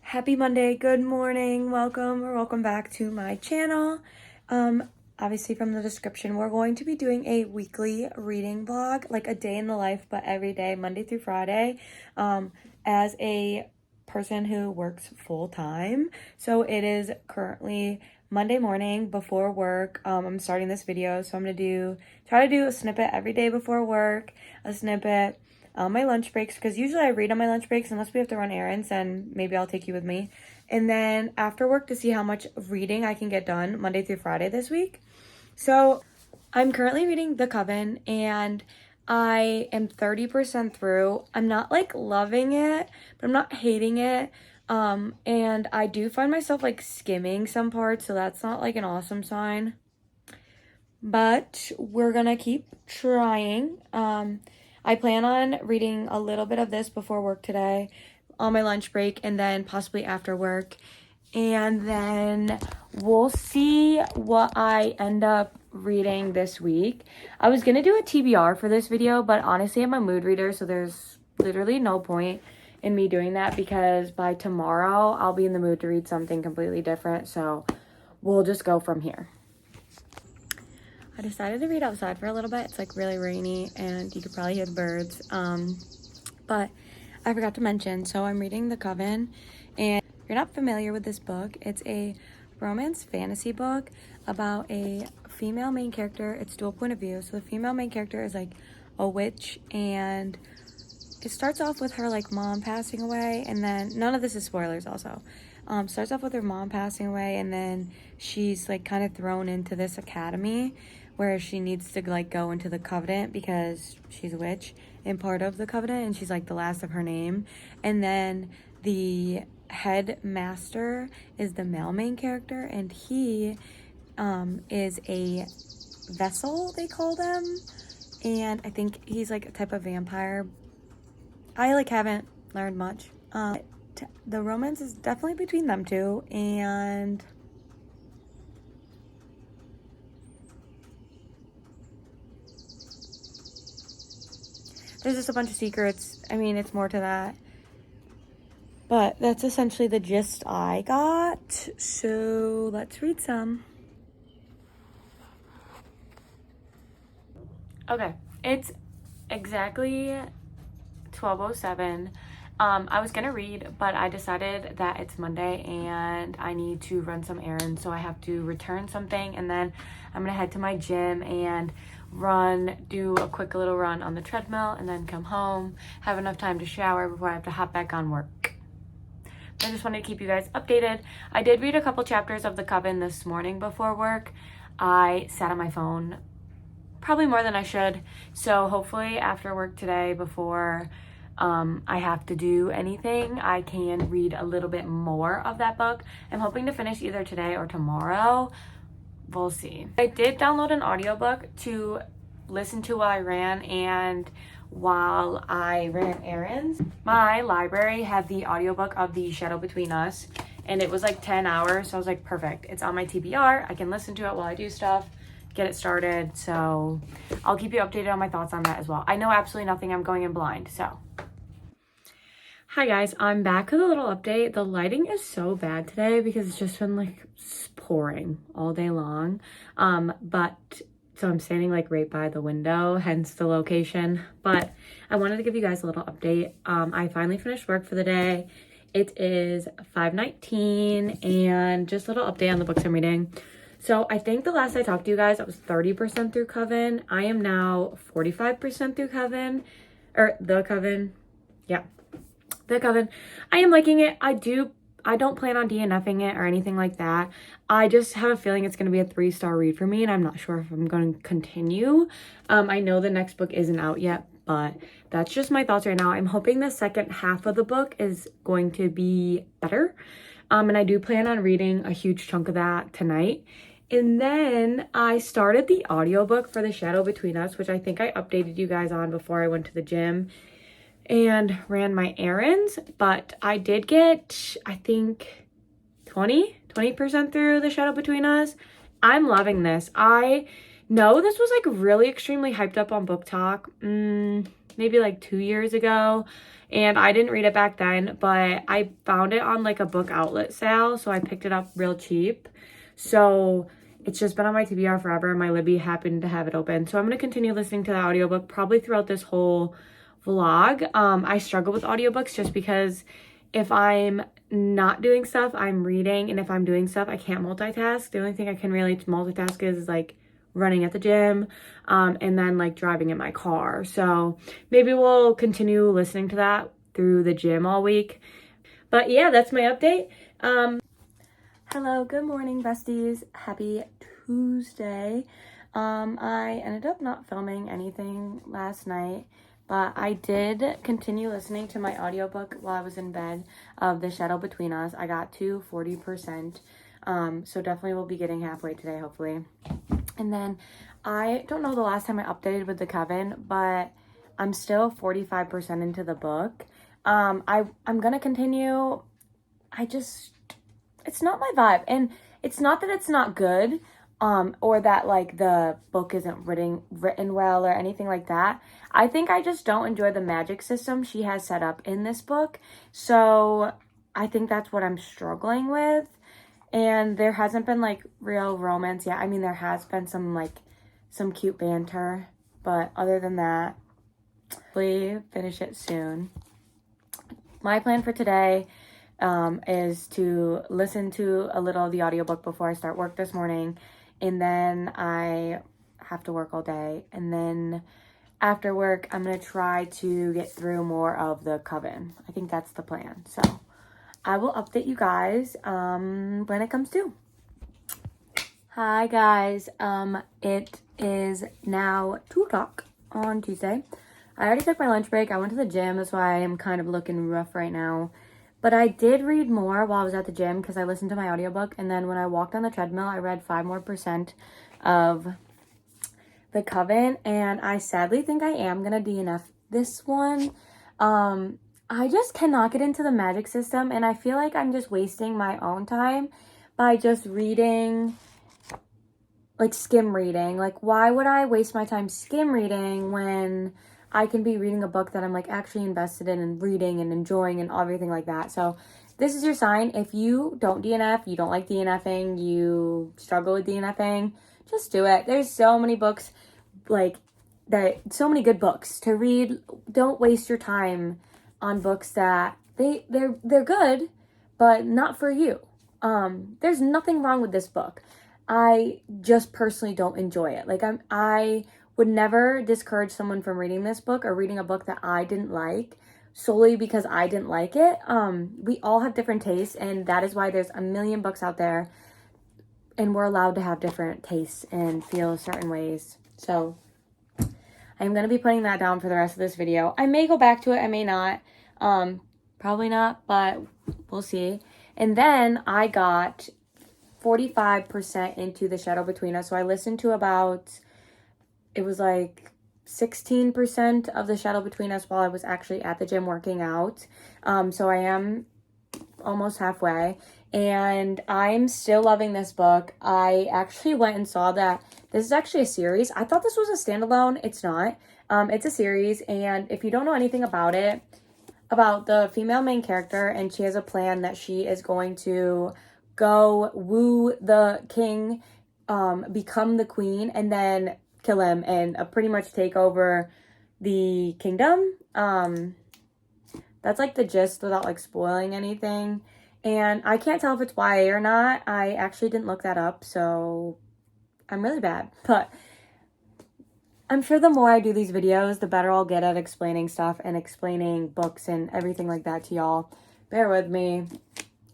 Happy Monday, good morning, welcome back to my channel. Obviously from the description, we're going to be doing a weekly reading vlog, like a day in the life, but every day, Monday through Friday, as a person who works full-time. So it is currently Monday morning before work. I'm starting this video, so I'm gonna try to do a snippet every day before work, a snippet on my lunch breaks, because usually I read on my lunch breaks unless we have to run errands, and maybe I'll take you with me. And then after work to see how much reading I can get done Monday through Friday this week. So I'm currently reading The Coven and I am 30% through. I'm not like loving it, but I'm not hating it. And I do find myself like skimming some parts, so that's not like an awesome sign. But we're gonna keep trying. I plan on reading a little bit of this before work today on my lunch break and then possibly after work. And then we'll see what I end up reading this week. I was going to do a TBR for this video, but honestly, I'm a mood reader, so there's literally no point in me doing that because by tomorrow, I'll be in the mood to read something completely different. So we'll just go from here. I decided to read outside for a little bit. It's like really rainy and you could probably hear the birds. But I forgot to mention, so I'm reading The Coven, and if you're not familiar with this book, it's a romance fantasy book about a female main character. It's dual point of view. So the female main character is like a witch, and it starts off with her like mom passing away, and then none of this is spoilers also. Starts off with her mom passing away, and then she's like kind of thrown into this academy where she needs to like go into the covenant because she's a witch and part of the covenant, and she's like the last of her name. And then the head master is the male main character, and he is a vessel, they call them, and I think he's like a type of vampire. I like haven't learned much. The romance is definitely between them two, and there's just a bunch of secrets. I mean, it's more to that. But that's essentially the gist I got. So let's read some. Okay, it's exactly 12:07. I was gonna read, but I decided that it's Monday and I need to run some errands, so I have to return something, and then I'm gonna head to my gym and do a quick little run on the treadmill, and then come home, have enough time to shower before I have to hop back on work. I just wanted to keep you guys updated. I did read a couple chapters of The Coven this morning before work. I sat on my phone probably more than I should, so hopefully after work today, before I have to do anything, I can read a little bit more of that book. I'm hoping to finish either today or tomorrow. We'll see. I did download an audiobook to listen to while I ran and while I ran errands. My library had the audiobook of The Shadow Between Us, and it was like 10 hours, so I was like, perfect. It's on my TBR. I can listen to it while I do stuff, get it started. So I'll keep you updated on my thoughts on that as well. I know absolutely nothing. I'm going in blind, so. Hi guys, I'm back with a little update. The lighting is so bad today because it's just been like pouring all day long. So I'm standing like right by the window, hence the location. But I wanted to give you guys a little update. I finally finished work for the day. It is 5:19, and just a little update on the books I'm reading. So I think the last I talked to you guys, I was 30% through Coven. I am now 45% through Coven, or The Coven. Yeah. The Coven. I am liking it. I don't plan on DNFing it or anything like that. I just have a feeling it's going to be a 3-star read for me, and I'm not sure if I'm going to continue. I know the next book isn't out yet, but that's just my thoughts right now. I'm hoping the second half of the book is going to be better. And I do plan on reading a huge chunk of that tonight. And then I started the audiobook for The Shadow Between Us, which I think I updated you guys on before I went to the gym and ran my errands, but I did get, I think, 20% through The Shadow Between Us. I'm loving this. I know this was like really extremely hyped up on Book Talk. maybe like 2 years ago, and I didn't read it back then, but I found it on like a book outlet sale, so I picked it up real cheap. So it's just been on my TBR forever. My Libby happened to have it open, so I'm going to continue listening to the audiobook probably throughout this whole vlog. I struggle with audiobooks just because if I'm not doing stuff, I'm reading, and if I'm doing stuff, I can't multitask. The only thing I can really multitask is like running at the gym, and then like driving in my car. So maybe we'll continue listening to that through the gym all week. But yeah, that's my update. Hello, good morning, besties. Happy Tuesday. I ended up not filming anything last night, but I did continue listening to my audiobook while I was in bed of The Shadow Between Us. I got to 40%, so definitely will be getting halfway today, hopefully. And then I don't know the last time I updated with the Coven, but I'm still 45% into the book. I'm gonna continue. It's not my vibe, and it's not that it's not good, or that like the book isn't written well or anything like that. I think I just don't enjoy the magic system she has set up in this book. So I think that's what I'm struggling with. And there hasn't been like real romance yet. I mean, there has been some cute banter, but other than that, hopefully finish it soon. My plan for today is to listen to a little of the audiobook before I start work this morning, and then I have to work all day, and then after work I'm gonna try to get through more of the Coven. I think that's the plan. So I will update you guys when it comes to. Hi guys, it is now 2 o'clock on Tuesday. I already took my lunch break. I went to the gym, that's why I am kind of looking rough right now. But I did read more while I was at the gym because I listened to my audiobook. And then when I walked on the treadmill, I read 5% more of the Coven. And I sadly think I am going to DNF this one. I just cannot get into the magic system. And I feel like I'm just wasting my own time by just reading, like skim reading. Like, why would I waste my time skim reading when I can be reading a book that I'm like actually invested in and reading and enjoying and everything like that? So this is your sign. If you don't DNF, you don't like DNFing, you struggle with DNFing, just do it. There's so many books so many good books to read. Don't waste your time on books that they're good, but not for you. There's nothing wrong with this book. I just personally don't enjoy it. Like I would never discourage someone from reading this book or reading a book that I didn't like solely because I didn't like it. We all have different tastes, and that is why there's a million books out there, and we're allowed to have different tastes and feel certain ways. So I'm going to be putting that down for the rest of this video. I may go back to it, I may not. Probably not, but we'll see. And then I got 45% into The Shadow Between Us. So I listened to about, it was like 16% of The Shadow Between Us while I was actually at the gym working out. So I am almost halfway, and I'm still loving this book. I actually went and saw that this is actually a series. I thought this was a standalone. It's not. It's a series, and if you don't know anything about it, about the female main character, and she has a plan that she is going to go woo the king, become the queen, and then kill him and pretty much take over the kingdom. That's like the gist without like spoiling anything. And I can't tell if it's YA or not. I actually didn't look that up, so I'm really bad. But I'm sure the more I do these videos, the better I'll get at explaining stuff and explaining books and everything like that to y'all. Bear with me.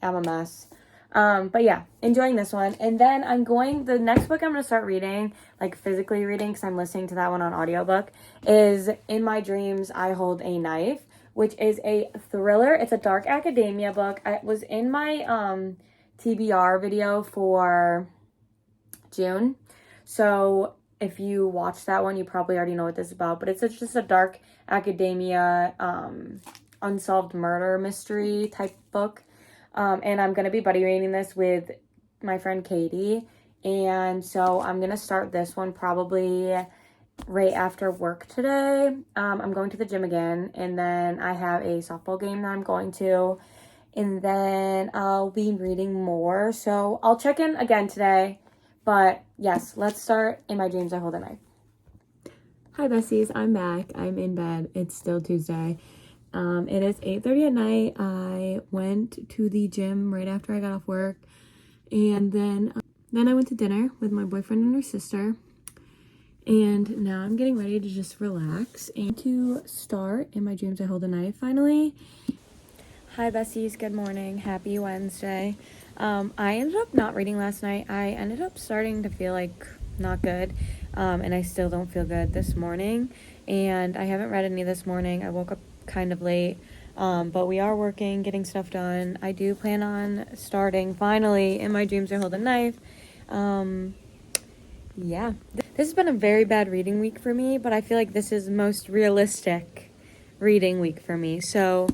I'm a mess. But yeah, enjoying this one. And then the next book I'm going to start reading, like physically reading, because I'm listening to that one on audiobook, is In My Dreams, I Hold a Knife, which is a thriller. It's a dark academia book. It was in my TBR video for June. So if you watched that one, you probably already know what this is about. But it's just a dark academia, unsolved murder mystery type book. And I'm going to be buddy reading this with my friend Katie. And so I'm going to start this one probably right after work today. I'm going to the gym again, and then I have a softball game that I'm going to, and then I'll be reading more. So I'll check in again today. But yes, let's start In My Dreams I Hold a Knife. Hi besties, I'm back. I'm in bed. It's still Tuesday. It is 8:30 at night. I went to the gym right after I got off work, and then I went to dinner with my boyfriend and her sister. And now I'm getting ready to just relax and to start In My Dreams I Hold a Knife finally. Hi besties, good morning. Happy Wednesday. I ended up not reading last night. I ended up starting to feel like not good. And I still don't feel good this morning. And I haven't read any this morning. I woke up kind of late. But we are working, getting stuff done. I do plan on starting finally In My Dreams I Hold a Knife. Yeah, this has been a very bad reading week for me, but I feel like this is the most realistic reading week for me. So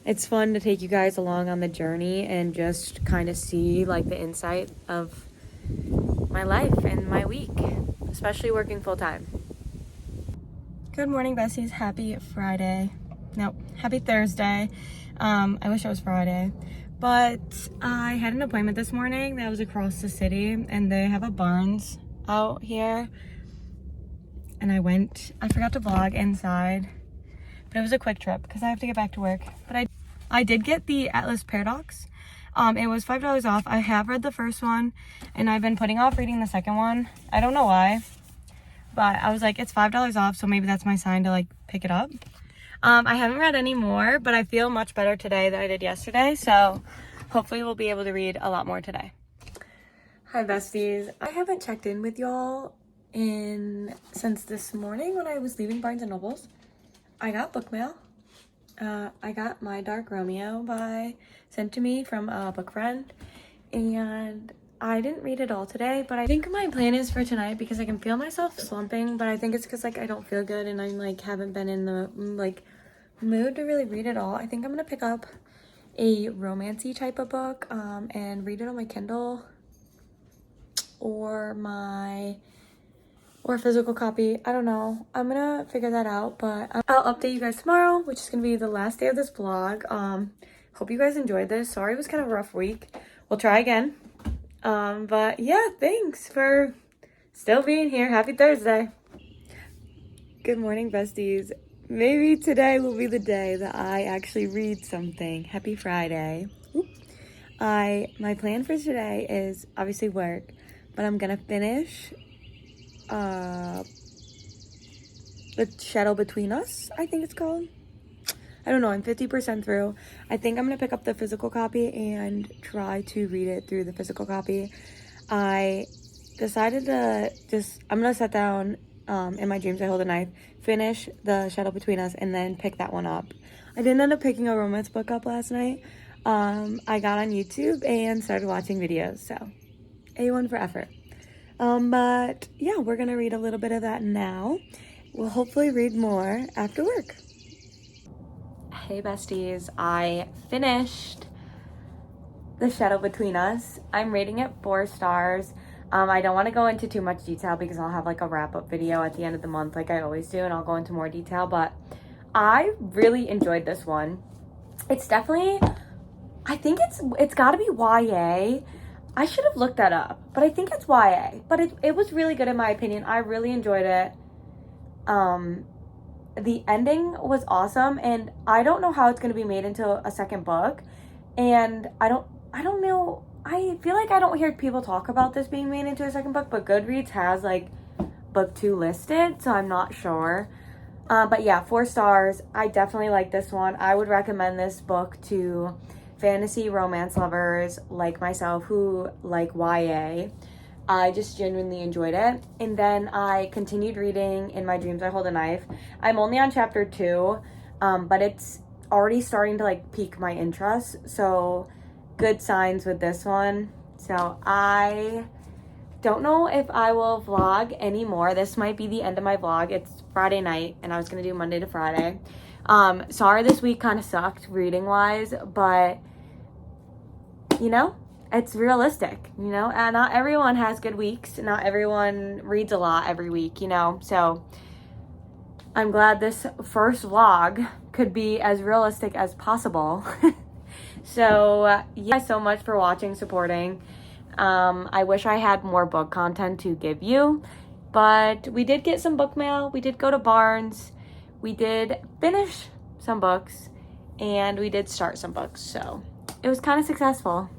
it's fun to take you guys along on the journey and just kind of see like the insight of my life and my week, especially working full time. Good morning, besties. Happy Friday. Nope, happy Thursday. I wish it was Friday. But I had an appointment this morning that was across the city, and they have a Barnes out here, and I forgot to vlog inside, but it was a quick trip because I have to get back to work. But I did get the Atlas Paradox. It was $5 off. I have read the first one, and I've been putting off reading the second one. I don't know why, but I was like, it's $5 off, so maybe that's my sign to like pick it up. I haven't read any more, but I feel much better today than I did yesterday, so hopefully we'll be able to read a lot more today. Hi besties. I haven't checked in with y'all since this morning when I was leaving Barnes & Noble's. I got book mail. I got My Dark Romeo sent to me from a book friend, and I didn't read it all today, but I think my plan is for tonight because I can feel myself slumping, but I think it's because like I don't feel good and I like haven't been in the like mood to really read it all. I think I'm gonna pick up a romancy type of book and read it on my Kindle or a physical copy. I don't know. I'm gonna figure that out, but I'll update you guys tomorrow, which is gonna be the last day of this vlog. Hope you guys enjoyed this. Sorry it was kind of a rough week. We'll try again. But yeah, thanks for still being here. Happy Thursday. Good morning, besties. Maybe today will be the day that I actually read something. Happy Friday. My plan for today is obviously work, but I'm gonna finish The Shadow Between Us, I think it's called. I don't know, I'm 50% through. I think I'm gonna pick up the physical copy and try to read it through the physical copy. I decided I'm gonna sit down In My Dreams I Hold a Knife, finish The Shadow Between Us, and then pick that one up. I didn't end up picking a romance book up last night. I got on YouTube and started watching videos, so A1 for effort. But yeah, we're gonna read a little bit of that now. We'll hopefully read more after work. Hey besties, I finished The Shadow Between Us. I'm rating it 4 stars. I don't want to go into too much detail because I'll have like a wrap-up video at the end of the month like I always do, and I'll go into more detail, but I really enjoyed this one. It's definitely, I think it's gotta be YA. I should have looked that up, but I think it's YA. But it was really good in my opinion. I really enjoyed it. The ending was awesome, and I don't know how it's going to be made into a second book. And I don't know. I feel like I don't hear people talk about this being made into a second book, but Goodreads has like book 2 listed, so I'm not sure. But yeah, 4 stars. I definitely like this one. I would recommend this book to fantasy romance lovers like myself who like YA. I just genuinely enjoyed it. And then I continued reading In My Dreams I Hold a Knife. I'm only on chapter 2, but it's already starting to like pique my interest. So good signs with this one. So I don't know if I will vlog anymore. This might be the end of my vlog. It's Friday night and I was gonna do Monday to Friday. Sorry this week kind of sucked reading wise, but you know, it's realistic, you know, and not everyone has good weeks. Not everyone reads a lot every week, you know, so I'm glad this first vlog could be as realistic as possible. So yeah, so much for watching, supporting. I wish I had more book content to give you, but we did get some book mail. We did go to Barnes. We did finish some books, and we did start some books. So it was kind of successful.